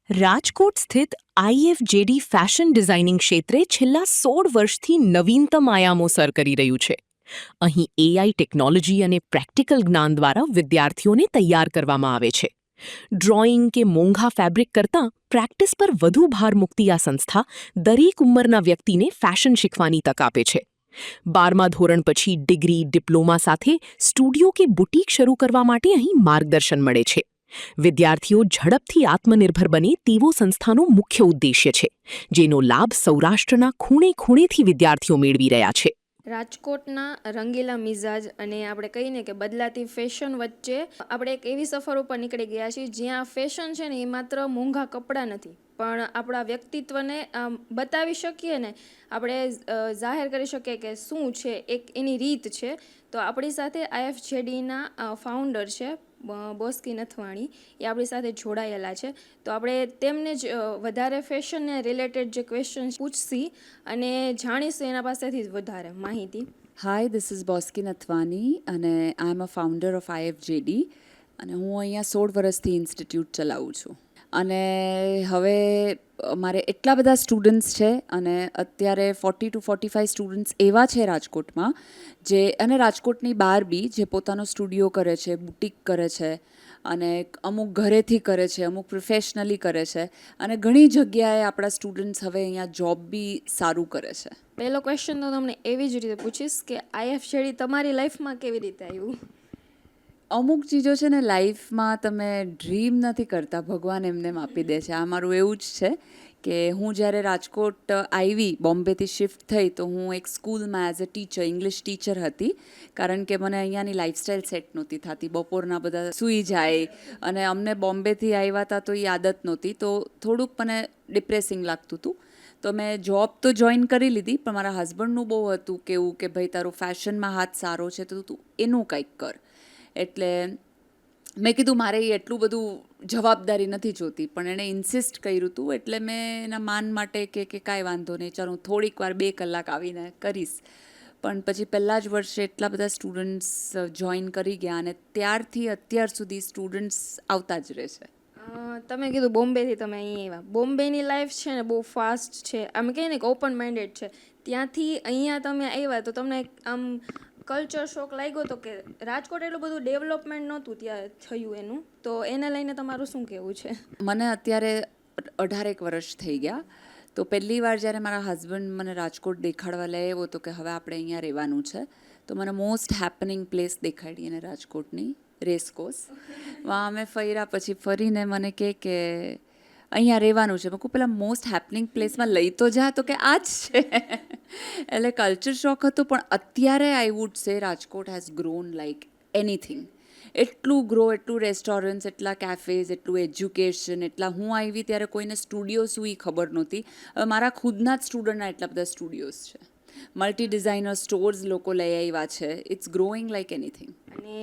રાજકોટ સ્થિત આઈએફજેડી fashion designing ક્ષેત્રે છેલ્લા 16 વર્ષથી નવીનતમ આયામો સર કરી રહ્યું છે. અહીં એઆઈ ટેકનોલોજી અને પ્રેક્ટિકલ જ્ઞાન દ્વારા વિદ્યાર્થીઓને તૈયાર કરવામાં આવે છે. ડ્રોઈંગ કે મોંઘા ફેબ્રિક કરતાં પ્રેક્ટિસ પર વધુ ભાર મૂકતી આ સંસ્થા દરેક ઉંમરના વ્યક્તિને ફેશન શીખવાની તક આપે છે. 12મા ધોરણ પછી ડિગ્રી, ડિપ્લોમા સાથે સ્ટુડિયો કે બુટીક શરૂ કરવા માટે અહીં માર્ગદર્શન મળે છે. વિદ્યાર્થીઓ ઝડપથી આત્મનિર્ભર બને તેવો સંસ્થાનો મુખ્ય ઉદ્દેશ્ય છે, જેનો લાભ સૌરાષ્ટ્રના ખૂણે ખૂણેથી વિદ્યાર્થીઓ મેળવી રહ્યા છે. રાજકોટના રંગીલા મિજાજ અને આપણે કહીને કે બદલાતી ફેશન વચ્ચે આપણે એક એવી સફર ઉપર નીકળી ગયા છીએ જ્યાં ફેશન છે ને એ માત્ર મોંઘા કપડાં નથી, પણ આપણા વ્યક્તિત્વને બતાવી શકીએ ને આપણે જાહેર કરી શકીએ કે શું છે, એક એની રીત છે. તો આપણી સાથે આઈએફજેડીના ફાઉન્ડર છે બોસ્કી નથવાણી, એ આપણી સાથે જોડાયેલા છે. તો આપણે તેમને જ વધારે ફેશનને રિલેટેડ જે ક્વેશ્ચન પૂછશી અને જાણીશું એના પાસેથી જ વધારે માહિતી. હાય, ધીસ ઇઝ બોસ્કી નથવાની અને આઈ એમ અ ફાઉન્ડર ઓફ આઈએફજેડી અને હું અહીંયા 16 વર્ષથી ઇન્સ્ટિટ્યૂટ ચલાવું છું. અને હવે મારે એટલા બધા સ્ટુડન્ટ્સ છે અને અત્યારે 40 to 45 સ્ટુડન્ટ્સ એવા છે રાજકોટમાં જે, અને રાજકોટની બહાર બી, જે પોતાનો સ્ટુડિયો કરે છે, બુટીક કરે છે અને અમુક ઘરેથી કરે છે, અમુક પ્રોફેશનલી કરે છે અને ઘણી જગ્યાએ આપણા સ્ટુડન્ટ્સ હવે અહીંયા જોબ બી સારું કરે છે. પહેલો ક્વેશ્ચન તો તમને એવી જ રીતે પૂછીશ કે આઈએફજેડી તમારી લાઈફમાં કેવી રીતે આવ્યું? અમુક ચીજો છે ને લાઈફમાં તમે ડ્રીમ નથી કરતા, ભગવાન એમને આપી દે છે. આ મારું એવું જ છે કે હું જ્યારે રાજકોટ આવી, બોમ્બેથી શિફ્ટ થઈ, તો હું એક સ્કૂલમાં as a teacher, English teacher હતી, કારણ કે મને અહીંયાની લાઈફસ્ટાઈલ સેટ નહોતી થતી. બપોરના બધા સૂઈ જાય અને અમને બોમ્બેથી આવ્યા હતા તો એ આદત નહોતી, તો થોડુંક મને ડિપ્રેસિંગ લાગતું હતું. તો મેં જોબ તો જોઈન કરી લીધી, પણ મારા હસબન્ડનું બહુ હતું કેવું કે ભાઈ તારો ફેશનમાં હાથ સારો છે તો તું એનું કંઈક કર. એટલે મેં કીધું મારે એ એટલું બધું જવાબદારી નથી જોતી, પણ એણે ઇન્સિસ્ટ કર્યું હતું એટલે મેં એના માન માટે કે કાંઈ વાંધો નહીં, ચાલો હું થોડીક વાર 2 કલાક આવીને કરીશ. પણ પછી પહેલાં જ વર્ષે એટલા બધા સ્ટુડન્ટ્સ જોઈન કરી ગયા અને ત્યારથી અત્યાર સુધી સ્ટુડન્ટ્સ આવતા જ રહે છે. તમે કીધું બોમ્બેથી તમે અહીં આવ્યા. બોમ્બેની લાઈફ છે ને બહુ ફાસ્ટ છે, આમ કહીએ ને કે ઓપન માઇન્ડેડ છે. ત્યાંથી અહીંયા તમે આવ્યા તો તમને આમ કલ્ચર શોક લાગ્યો તો કે રાજકોટ એટલું બધું ડેવલપમેન્ટ નહોતું ત્યાં થયું એનું, તો એને લઈને તમારું શું કહેવું છે? મને અત્યારે 18 વર્ષ થઈ ગયા. તો પહેલી વાર જ્યારે મારા હસબન્ડ મને રાજકોટ દેખાડવા લઈ આવ્યો તો કે હવે આપણે અહીંયા રહેવાનું છે, તો મને મોસ્ટ હેપનિંગ પ્લેસ દેખાડી એને રાજકોટની, રેસકોર્સ. વાં અમે ફર્યા, પછી ફરીને મને કે અહીંયા રહેવાનું છે. મેં કહું પેલા મોસ્ટ હેપનિંગ પ્લેસમાં લઈ તો જા, તો કે આ જ છે. એટલે કલ્ચર શોક હતો, પણ અત્યારે I would say Rajkot has grown like anything. એટલું ગ્રો, એટલું રેસ્ટોરન્ટ્સ, એટલા કેફેઝ, એટલું એજ્યુકેશન, એટલા, હું આવી ત્યારે કોઈને સ્ટુડિયો શું એ ખબર નહોતી. હવે મારા ખુદના જ સ્ટુડન્ટના એટલા બધા સ્ટુડિયોઝ છે, મલ્ટી ડિઝાઇનર સ્ટોર્સ લોકો લઈ આવ્યા છે. It's growing like anything. અને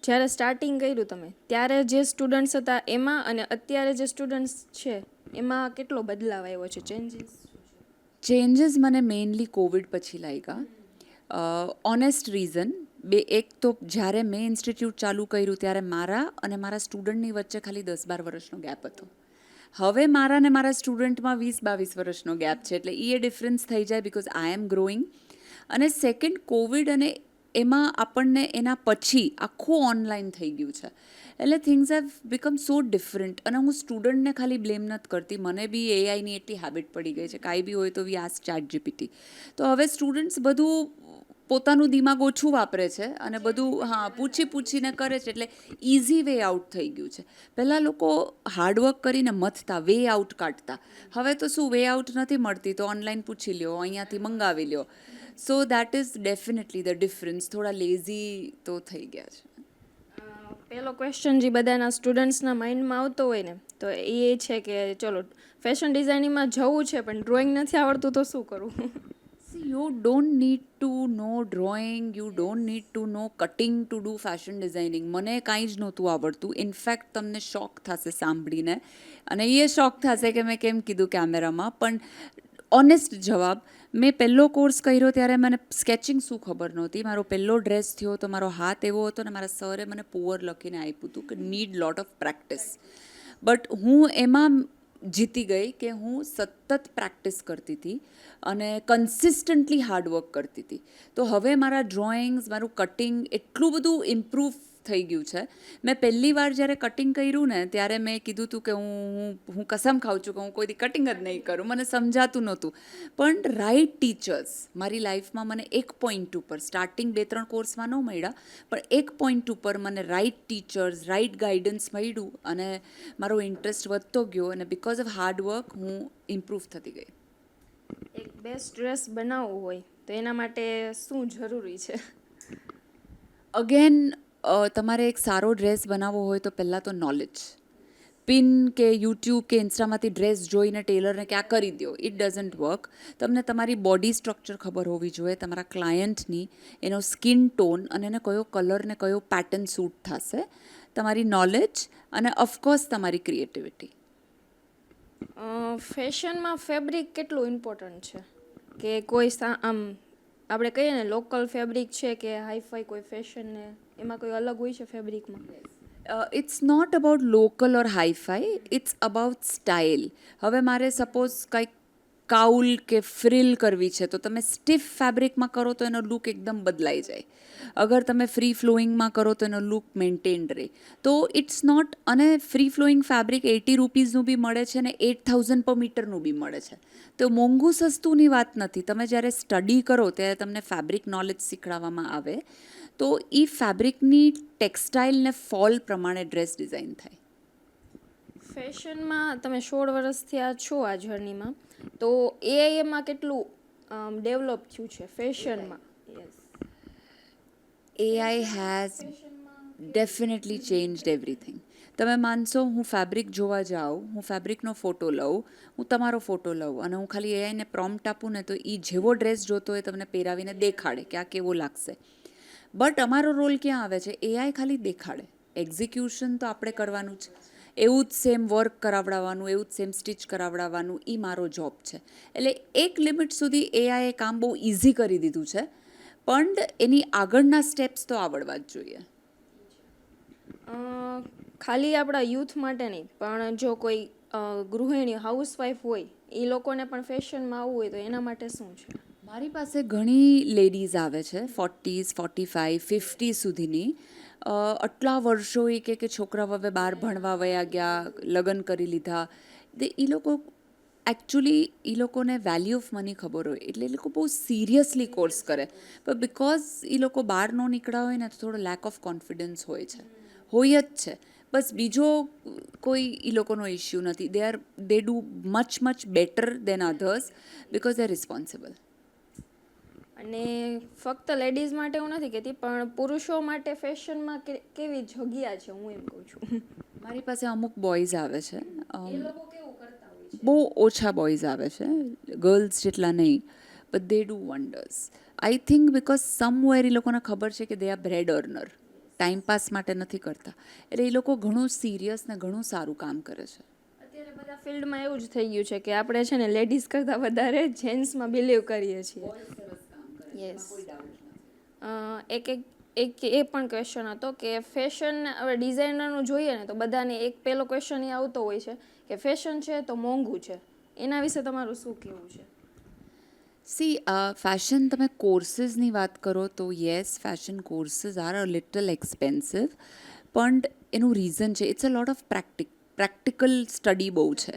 જ્યારે સ્ટાર્ટિંગ કર્યું તમે ત્યારે જે સ્ટુડન્ટ્સ હતા એમાં અને અત્યારે જે સ્ટુડન્ટ્સ છે એમાં કેટલો બદલાવ આવ્યો છે, ચેન્જીસ મને મેઇનલી કોવિડ પછી લાગ્યા. ઓનેસ્ટ રીઝન એક તો જ્યારે મેં ઇન્સ્ટિટ્યૂટ ચાલુ કર્યું ત્યારે મારા અને મારા સ્ટુડન્ટની વચ્ચે ખાલી 10-12 વર્ષનો ગેપ હતો. હવે મારા ને મારા સ્ટુડન્ટમાં 20-22 વર્ષનો ગેપ છે, એટલે એ ડિફરન્સ થઈ જાય બિકોઝ આઈ એમ ગ્રોઈંગ. અને સેકન્ડ, કોવિડ અને એમાં આપણને એના પછી આખું ઓનલાઈન થઈ ગયું છે, એટલે things have become so different. અને હું સ્ટુડન્ટને ખાલી બ્લેમ નથી કરતી, મને બી એઆઈની એટલી હેબિટ પડી ગઈ છે, કાંઈ બી હોય તો વી આસ્ક ChatGPT. તો હવે સ્ટુડન્ટ્સ બધું પોતાનું દિમાગ ઓછું વાપરે છે અને બધું પૂછીને કરે છે, એટલે ઇઝી વે આઉટ થઈ ગયું છે. પહેલાં લોકો હાર્ડવર્ક કરીને મથતા, વે આઉટ કાઢતા. હવે તો શું, વે આઉટ નથી મળતી તો ઓનલાઈન પૂછી લ્યો, અહીંયાથી મંગાવી લ્યો. So that is definitely the difference. થોડા લેઝી તો થઈ ગયા છે. પહેલો ક્વેશ્ચન જે બધાના સ્ટુડન્ટ્સના માઇન્ડમાં આવતો હોય ને તો એ છે કે ચલો ફેશન ડિઝાઇનિંગમાં જવું છે પણ ડ્રોઈંગ નથી આવડતું તો શું કરવું? You don't need to know drawing, you don't need to know cutting to do fashion designing. મને કાંઈ જ નહોતું આવડતું. ઇનફેક્ટ તમને શોક થશે સાંભળીને, અને એ શોક થશે કે મેં કેમ કીધું કેમેરામાં. પણ ઓનેસ્ટ જવાબ, મેં પહેલો કોર્સ કર્યો ત્યારે મને સ્કેચિંગ શું ખબર નહોતી. મારો પહેલો ડ્રેસ થયો તો મારો હાથ એવો હતો ને મારા સરે મને પુઅર લખીને આપ્યું હતું કે need lot of practice. But હું એમાં જીતી ગઈ કે હું સતત પ્રેક્ટિસ કરતી હતી અને કન્સિસ્ટન્ટલી હાર્ડવર્ક કરતી હતી. તો હવે મારા ડ્રોઈંગ્સ, મારું કટિંગ એટલું બધું ઇમ્પ્રૂવ થઈ ગયું છે. મેં પહેલી વાર જ્યારે કટિંગ કર્યું ને ત્યારે મેં કીધું હતું કે હું કસમ ખાઉં છું કે હું કોઈ દી કટિંગ જ નહીં કરું, મને સમજાતું નહોતું. પણ રાઈટ ટીચર્સ મારી લાઈફમાં મને એક પોઈન્ટ ઉપર, સ્ટાર્ટિંગ 2-3 કોર્સમાં ન મળ્યા, પણ એક પોઈન્ટ ઉપર મને રાઈટ ટીચર્સ, રાઈટ ગાઈડન્સ મળ્યું અને મારો ઇન્ટરેસ્ટ વધતો ગયો અને બિકોઝ ઓફ હાર્ડવર્ક હું ઇમ્પ્રૂવ થતી ગઈ. એક બેસ્ટ ડ્રેસ બનાવવો હોય તો એના માટે શું જરૂરી છે? અગેન તમારે એક સારો ડ્રેસ બનાવવો હોય તો પહેલાં તો નોલેજ. પિન કે યુટ્યુબ કે ઇન્સ્ટામાંથી ડ્રેસ જોઈને ટેલરને કે આ કરી દો, ઇટ ડઝન્ટ વર્ક. તમને તમારી બોડી સ્ટ્રક્ચર ખબર હોવી જોઈએ, તમારા ક્લાયન્ટની, એનો સ્કિન ટોન અને એને કયો કલર ને કયો પેટર્ન સૂટ થશે, તમારી નોલેજ અને ઓફકોર્સ તમારી ક્રિએટિવિટી. ફેશનમાં ફેબ્રિક કેટલું ઇમ્પોર્ટન્ટ છે? કે કોઈ આમ આપણે કહીએ ને લોકલ ફેબ્રિક છે કે હાઈફાઈ કોઈ ફેશન ને એમાં કોઈ અલગ હોય છે ફેબ્રિકમાં? It's not about local or hi fi, it's about style. હવે મારે સપોઝ કંઈક કાઉલ કે ફ્રિલ કરવી છે તો તમે સ્ટીફ ફેબ્રિકમાં કરો તો એનો લુક એકદમ બદલાઈ જાય. અગર તમે ફ્રી ફ્લોઈંગમાં કરો તો એનો લુક મેન્ટેન્ડ રહે. તો ઇટ્સ નોટ, અને ફ્રી ફ્લોઈંગ ફેબ્રિક 80 રૂપીઝનું બી મળે છે ને 8000 પર મીટરનું બી મળે છે. તો મોંઘું સસ્તુંની વાત નથી. તમે જ્યારે સ્ટડી કરો ત્યારે તમને ફેબ્રિક નોલેજ શીખવાડવામાં આવે તો એ ફેબ્રિકની ટેક્સટાઇલ ને ફોલ પ્રમાણે ડ્રેસ ડિઝાઇન થાય. ફેશનમાં તમે 16 વર્ષથી આ છો આ જર્નીમાં, તો એઆઈએમાં કેટલું ડેવલપ થયું છે ફેશનમાં? Yes. AI has definitely changed everything. તમે માનશો, હું ફેબ્રિક જોવા જાઉં, હું ફેબ્રિકનો ફોટો લઉં, હું તમારો ફોટો લઉં અને હું ખાલી એઆઈને પ્રોમ્પ્ટ આપું ને તો એ જેવો ડ્રેસ જોતો હોય તમને પહેરાવીને દેખાડે કે આ કેવો લાગશે. બટ અમારો રોલ ક્યાં આવે છે? એઆઈ ખાલી દેખાડે, એક્ઝિક્યુશન તો આપણે કરવાનું જ. એવું જ સેમ વર્ક કરાવડાવવાનું, એવું જ સેમ સ્ટિચ કરાવડાવવાનું, એ મારો જોબ છે. એટલે એક લિમિટ સુધી એઆઈએ કામ બહુ ઇઝી કરી દીધું છે, પણ એની આગળના સ્ટેપ્સ તો આવડવા જ જોઈએ. ખાલી આપણા યુથ માટે નહીં, પણ જો કોઈ ગૃહિણી હાઉસવાઈફ હોય એ લોકોને પણ ફેશનમાં આવવું હોય તો એના માટે શું છે? મારી પાસે ઘણી લેડીઝ આવે છે 40s, 45, 50 સુધીની. આટલા વર્ષો એ કે છોકરાઓ હવે બહાર ભણવા વયા ગયા, લગ્ન કરી લીધા. એ લોકો એકચ્યુઅલી એ લોકોને વેલ્યુ ઓફ મની ખબર હોય એટલે એ લોકો બહુ સિરિયસલી કોર્સ કરે. પણ બિકોઝ એ લોકો બહાર ન નીકળ્યા હોય ને તો થોડો લેક ઓફ કોન્ફિડન્સ હોય છે, હોય જ છે. બસ બીજો કોઈ એ લોકોનો ઇશ્યુ નથી. They do much better than others because they are responsible. અને ફક્ત લેડીઝ માટે હું નથી કહેતી, પણ પુરુષો માટે ફેશનમાં કેવી જગ્યા છે હું એમ કહું છું. મારી પાસે અમુક બોયઝ આવે છે, એ લોકો કેવું કરતા હોય છે? બહુ ઓછા બોયઝ આવે છે, ગર્લ્સ જેટલા નહીં, but they do wonders. I think because somewhere એ લોકોને ખબર છે કે they are bread earner, timepass માટે નથી કરતા. એટલે એ લોકો ઘણું સિરિયસ ને ઘણું સારું કામ કરે છે. અત્યારે બધા ફિલ્ડમાં એવું જ થઈ ગયું છે કે આપણે છે ને લેડીઝ કરતાં વધારે જેન્ટ્સમાં બિલીવ કરીએ છીએ. યસ. એક એ પણ ક્વેશ્ચન હતો કે ફેશન હવે ડિઝાઇનરનું જોઈએ ને તો બધાને એક પહેલો ક્વેશ્ચન એ આવતો હોય છે કે ફેશન છે તો મોંઘું છે. એના વિશે તમારું શું કહેવું છે? સી, ફેશન તમે કોર્સીસની વાત કરો તો yes, fashion courses are a little expensive, પણ એનું રીઝન છે, it's a lot of practical study બહુ છે.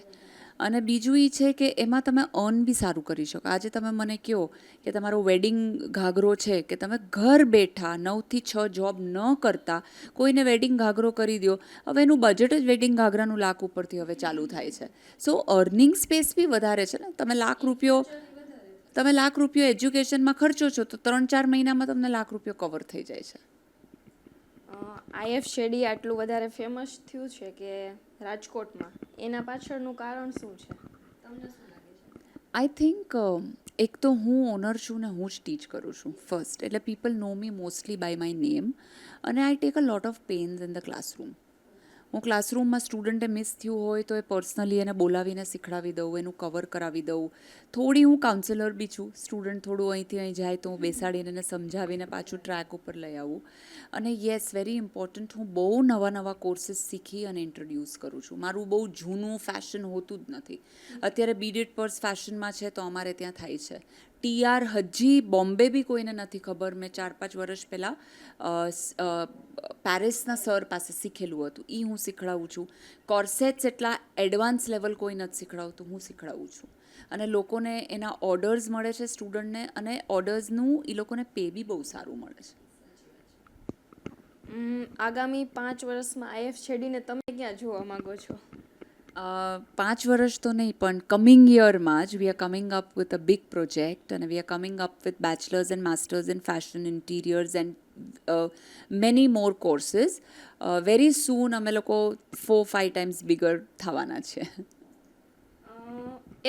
અને બીજું એ છે કે એમાં તમે અર્ન બી સારું કરી શકો. આજે તમે મને કહો કે તમારો વેડિંગ ઘાઘરો છે કે તમે ઘર બેઠા 9 થી 6 જોબ ન કરતા કોઈને વેડિંગ ઘાઘરો કરી દો. હવે એનું બજેટ જ વેડિંગ ઘાઘરાનું લાખ ઉપરથી હવે ચાલુ થાય છે. સો અર્નિંગ સ્પેસ બી વધારે છે ને. તમે લાખ રૂપિયો એજ્યુકેશનમાં ખર્ચો છો તો 3-4 મહિનામાં તમને લાખ રૂપિયો કવર થઈ જાય છે. IFJD આટલું વધારે ફેમસ થયું છે કે રાજકોટમાં, એના પાછળનું કારણ શું છે? તમને શું લાગે છે? આઈ થિંક એક તો હું ઓનર છું ને હું જ ટીચ કરું છું ફર્સ્ટ, એટલે people know me mostly by my name, અને I take a lot of pens in the classroom. હું ક્લાસરૂમમાં સ્ટુડન્ટે મિસ થયું હોય તો એ પર્સનલી એને બોલાવીને શીખડાવી દઉં, એનું કવર કરાવી દઉં. થોડી હું કાઉન્સેલર બી છું. સ્ટુડન્ટ થોડું અહીંથી અહીં જાય તો હું બેસાડીને એને સમજાવીને પાછું ટ્રેક ઉપર લઈ આવું. અને યસ, વેરી ઇમ્પોર્ટન્ટ, હું બહુ નવા નવા કોર્સીસ શીખી અને ઇન્ટ્રોડ્યુસ કરું છું. મારું બહુ જૂનું ફેશન હોતું જ નથી. અત્યારે બીડેડ પર્સ ફેશનમાં છે તો અમારે ત્યાં થાય છે. TR હજી બોમ્બે બી કોઈને નથી ખબર. મેં 4-5 વર્ષ પહેલાં પેરિસના સર પાસે શીખેલું હતું, એ હું શીખડાવું છું. કોર્સેટ્સ એટલા એડવાન્સ લેવલ કોઈ નથી શીખડાવતું, હું શીખડાવું છું. અને લોકોને એના ઓર્ડર્સ મળે છે સ્ટુડન્ટને, અને ઓર્ડર્સનું એ લોકોને પે બી બહુ સારું મળે છે. આગામી 5 વર્ષમાં IFJDને તમે ક્યાં જોવા માંગો છો? 5 વર્ષ તો નહીં, પણ કમિંગ યરમાં જ we are coming up with a big project, અને we are coming up with bachelors and masters in fashion, interiors and many more courses. Very soon અમે લોકો 4-5 ટાઈમ્સ બિગર થવાના છે.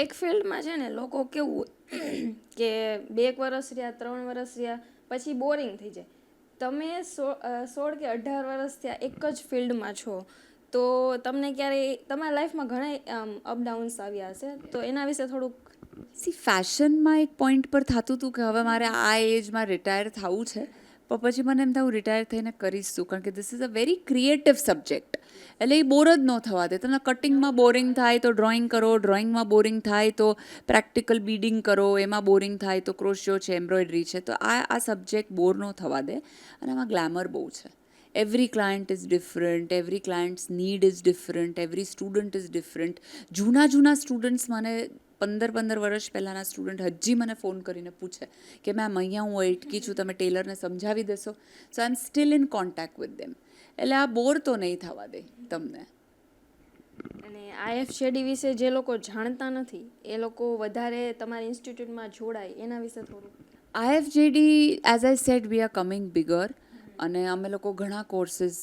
એક ફિલ્ડમાં છે ને લોકો કેવું કે 2 વર્ષ રહ્યા, 3 વર્ષ રહ્યા, પછી બોરિંગ થઈ જાય. તમે 16 કે 18 વર્ષ થયા એક જ ફિલ્ડમાં છો, તો તમને ક્યારેય તમારા લાઈફમાં ઘણા અપડાઉન્સ આવ્યા હશે, તો એના વિશે થોડુંક. ફેશનમાં એક પોઈન્ટ પર થતું હતું કે હવે મારે આ એજમાં રિટાયર થવું છે, પણ પછી મને એમ થયું રિટાયર થઈને કરીશ શું, કારણ કે this is a very creative subject. એટલે એ બોર જ ન થવા દે. તમને કટિંગમાં બોરિંગ થાય તો ડ્રોઈંગ કરો, ડ્રોઈંગમાં બોરિંગ થાય તો પ્રેક્ટિકલ બીડિંગ કરો, એમાં બોરિંગ થાય તો ક્રોશિયો છે, એમ્બ્રોઇડરી છે. તો આ સબ્જેક્ટ બોર ન થવા દે. અને આમાં ગ્લેમર બહુ છે. Every client is different, every clients need is different, every student is different. જૂના સ્ટુડન્ટ્સ મને 15 વર્ષ પહેલાંના સ્ટુડન્ટ હજી મને ફોન કરીને પૂછે કે મેમ અહીંયા હું અટકી છું, તમે ટેલરને સમજાવી દેશો. So I am still in contact with them. એટલે આ બોર તો નહીં થવા દે તમને. અને IFJD વિશે જે લોકો જાણતા નથી એ લોકો વધારે તમારી ઇન્સ્ટિટ્યૂટમાં જોડાય એના વિશે થોડું. IFJD, as I said, V are coming bigger. અને અમે લોકો ઘણા કોર્સીસ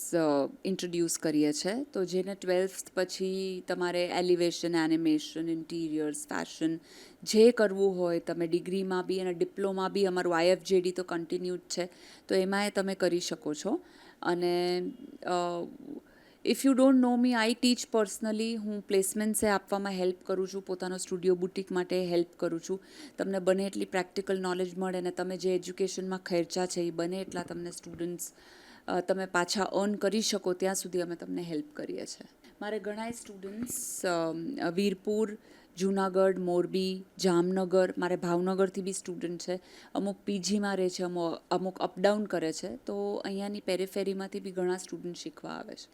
ઇન્ટ્રોડ્યુસ કરીએ છીએ. તો જેને 12th પછી તમારે એલિવેશન, એનિમેશન, ઇન્ટિરિયર્સ, ફેશન જે કરવું હોય, તમે ડિગ્રીમાં બી અને ડિપ્લોમા બી અમારું IFJD તો કન્ટિન્યુડ છે, તો એમાંય તમે કરી શકો છો. અને if you don't know me, I teach personally. હું પ્લેસમેન્ટ્સે આપવામાં હેલ્પ કરું છું, પોતાનો સ્ટુડિયો બુટિક માટે હેલ્પ કરું છું. તમને બને એટલી પ્રેક્ટિકલ નોલેજ મળે ને તમે જે એજ્યુકેશનમાં ખર્ચા છે એ બને એટલા તમને સ્ટુડન્ટ્સ તમે પાછા અર્ન કરી શકો ત્યાં સુધી અમે તમને હેલ્પ કરીએ છીએ. મારે ઘણાય સ્ટુડન્ટ્સ વીરપુર, જુનાગઢ, મોરબી, જામનગર, મારે ભાવનગરથી બી સ્ટુડન્ટ છે. અમુક પીજીમાં રહે છે, અમુક અપડાઉન કરે છે. તો અહીંયાની પેરીફેરીમાંથી બી ઘણા સ્ટુડન્ટ શીખવા આવે છે.